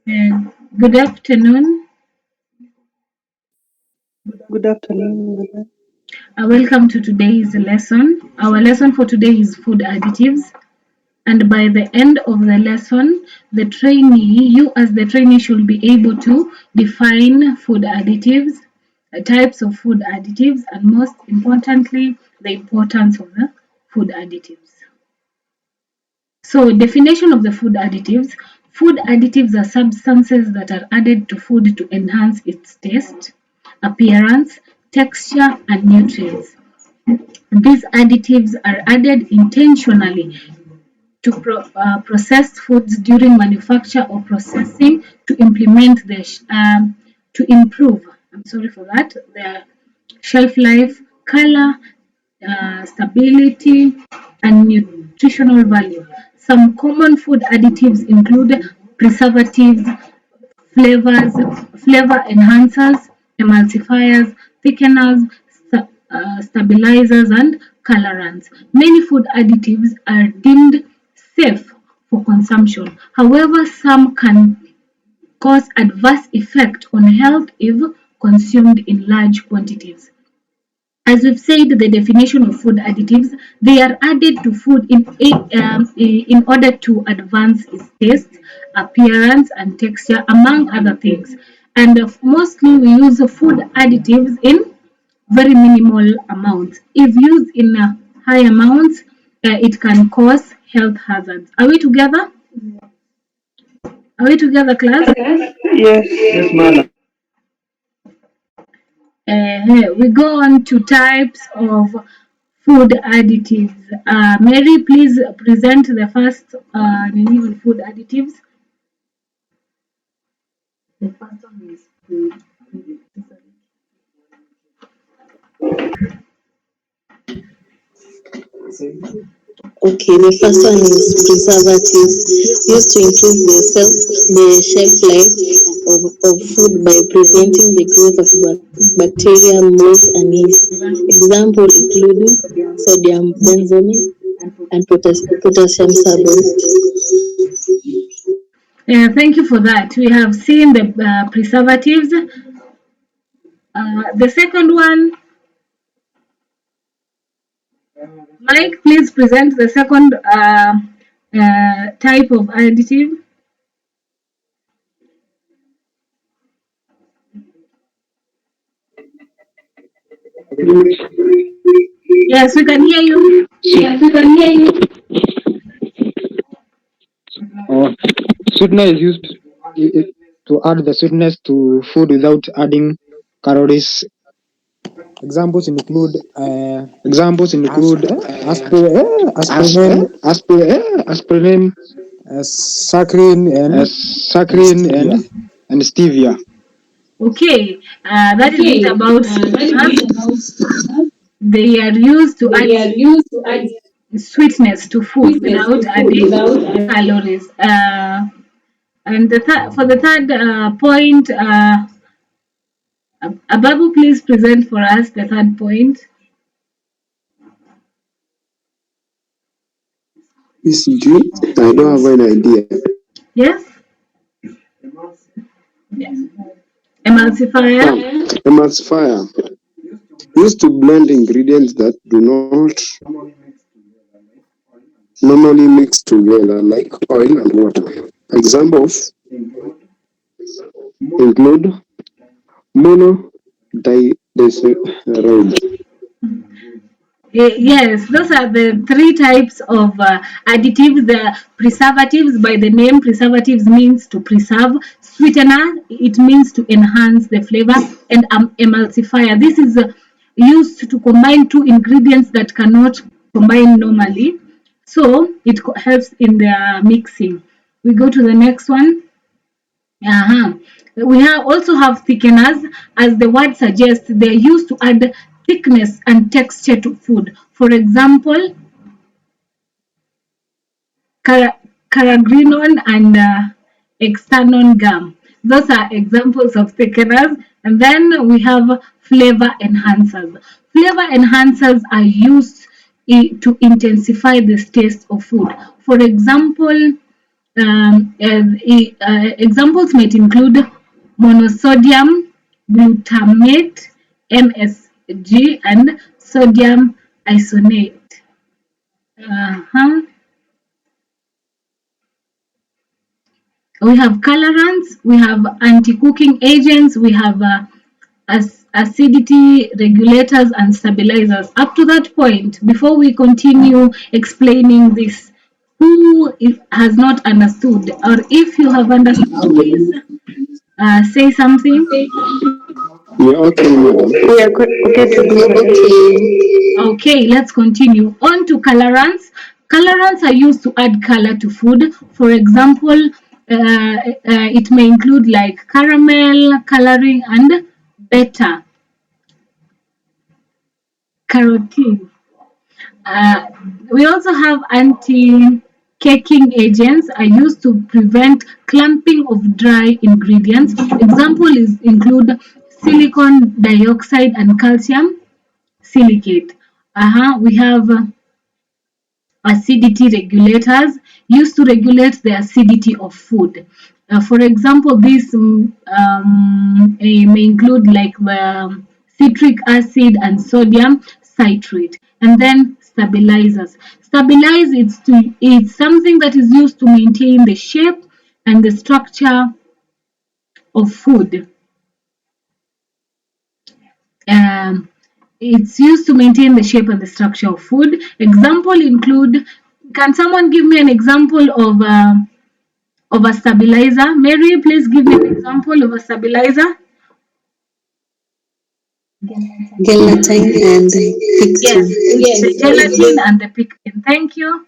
Yeah. Good afternoon. Good afternoon. Welcome to today's lesson. Our lesson for today is food additives. And by the end of the lesson, you as the trainee should be able to define food additives, types of food additives, and most importantly, the importance of the food additives. So, definition of the food additives. Food additives are substances that are added to food to enhance its taste, appearance, texture, and nutrients. These additives are added intentionally to processed foods during manufacture or processing to implement to improve. I'm sorry for that. Their shelf life, color, stability, and nutritional value. Some common food additives include preservatives, flavors, flavor enhancers, emulsifiers, thickeners, stabilizers, and colorants. Many food additives are deemed safe for consumption. However, some can cause adverse effect on health if consumed in large quantities. As we've said, the definition of food additives, they are added to food in order to advance its taste, appearance, and texture, among other things. And mostly we use food additives in very minimal amounts. If used in high amounts, it can cause health hazards. Are we together? Are we together, class? Yes. Yes, madam. We go on to types of food additives. Mary, please present the first food additives. The first one is Okay, the first one is preservatives used to improve the shelf life of food by preventing the growth of bacteria, mold, and yeast. Example including sodium benzone and potassium sorbate. Thank you for that. We have seen the preservatives. The second one, Mike, please present the second type of additive. Yes, we can hear you. Yes, we can hear you. Oh, sweetener is used to add the sweetness to food without adding calories. Examples include aspirin, saccharin, and stevia. Okay, that is it about sweeteners. They are used to add sweetness to food without adding calories. And for the third point, Ababu, please present for us the third point. ECG? I don't have any idea. Yes? Yes. Emulsifier. Emulsifier. Used to blend ingredients that do not normally mix together, like oil and water. Examples include monodisaccharide. Yes, those are the three types of additives. The preservatives, by the name, preservatives means to preserve. Sweetener, it means to enhance the flavor. And emulsifier, this is used to combine two ingredients that cannot combine normally. So it helps in the mixing. We go to the next one. Uh-huh. Also have thickeners, as the word suggests, they're used to add thickness and texture to food. For example, carrageenan and externon gum. Those are examples of thickeners. And then we have flavor enhancers. Flavor enhancers are used to intensify the taste of food. For example, Examples might include monosodium glutamate, MSG, and sodium isonate. Uh-huh. We have colorants, we have anti-cooking agents, we have acidity regulators and stabilizers. Up to that point, before we continue explaining this, who has not understood, or if you have understood, please say something. Yeah, okay, madam. We are okay to go ahead. Okay. Okay, let's continue. On to colorants. Colorants are used to add color to food. For example, it may include like caramel coloring and beta carotene. Uh, we also have anti-caking agents are used to prevent clumping of dry ingredients. Example is include silicon dioxide and calcium silicate. We have acidity regulators used to regulate the acidity of food. For example, this may include like the citric acid and sodium citrate, and then stabilizers. Stabilize it's something that is used to maintain the shape and the structure of food. Um, it's used to maintain the shape and the structure of food. Example include, can someone give me an example of a stabilizer? Mary, please give me an example of a stabilizer. Gelatin and Yes, pectin. it's the gelatin and the pectin. Thank you.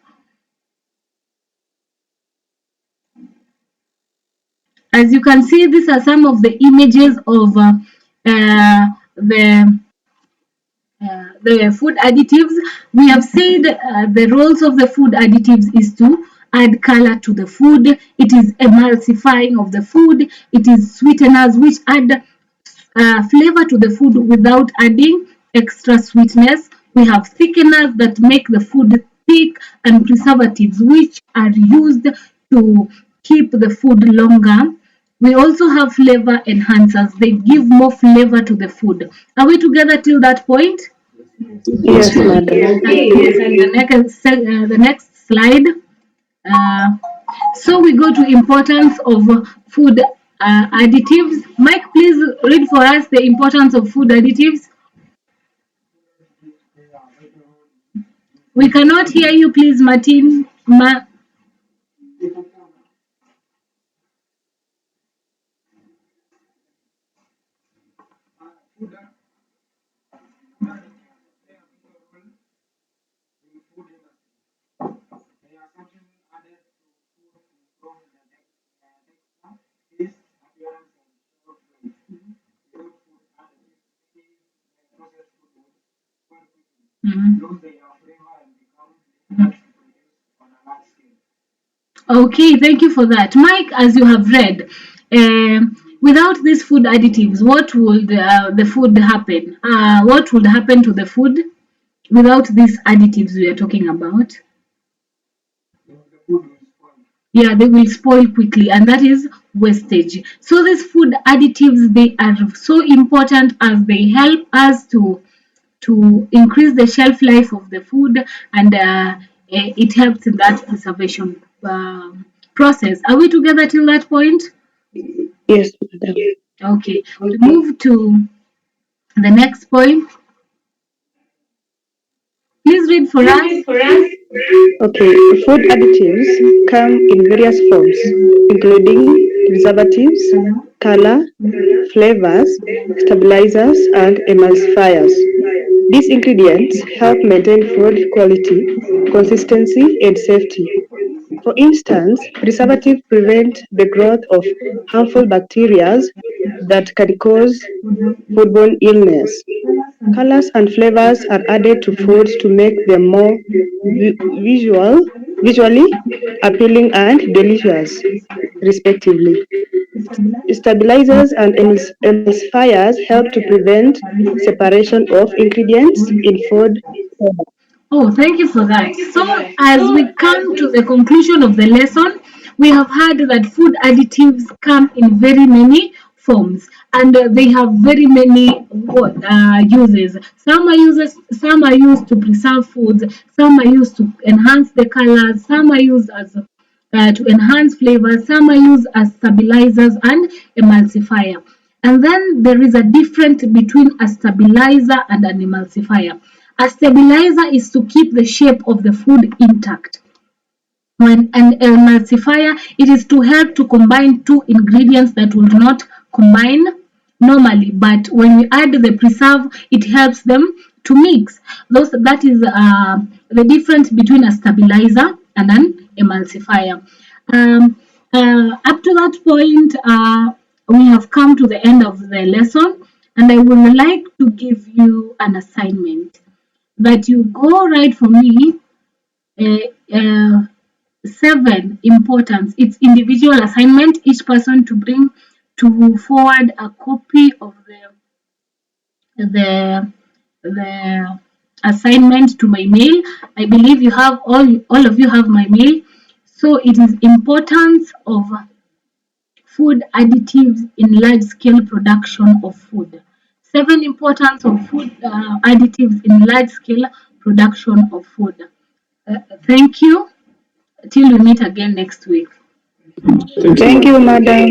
As you can see, these are some of the images of the food additives. We have said the roles of the food additives is to add color to the food. It is emulsifying of the food. It is sweeteners which add flavor to the food without adding extra sweetness. We have thickeners that make the food thick and preservatives which are used to keep the food longer. We also have flavor enhancers. They give more flavor to the food. Are we together till that point? Yes, Yes, madam. madam. The next slide. Uh, so we go to importance of food additives. Mike, please read for us the importance of food additives. We cannot hear you, please, Martin. Mhm. Okay, thank you for that. Mike, as you have read, without these food additives, what would the food happen? What would happen to the food without these additives we are talking about? Yeah, they will spoil quickly, and that is wastage. So these food additives, they are so important as they help us to increase the shelf life of the food, and it helps in that preservation process. Are we together till that point? Yes, madam. Okay, we move to the next point. Please read for us. Okay, food additives come in various forms, including preservatives, color, flavors, stabilizers, and emulsifiers. These ingredients help maintain food quality, consistency, and safety. For instance, preservatives prevent the growth of harmful bacteria that can cause foodborne illness. Colors and flavors are added to foods to make them more visually appealing and delicious, respectively. Stabilizers and emulsifiers help to prevent separation of ingredients in food. Oh, thank you for that. So, as we come to the conclusion of the lesson, we have heard that food additives come in very many forms, and they have very many uses. Some are used to preserve foods, some are used to enhance the colors, some are used as to enhance flavors, some are used as stabilizers and emulsifier. And then there is a difference between a stabilizer and an emulsifier. A stabilizer is to keep the shape of the food intact. When an emulsifier, it is to help to combine two ingredients that would not combine normally, but when we add the preserve, it helps them to mix. That is the difference between a stabilizer and an emulsifier. Up to that point, we have come to the end of the lesson, and I would like to give you an assignment that you go write for me uh, uh, 7 importance. It's individual assignment, each person to bring to forward a copy of the assignment to my mail. I believe you have all of you have my mail. So it is importance of food additives in large scale production of food. 7 importance of food additives in large scale production of food. Thank you. Till we meet again next week. Thank you, madam.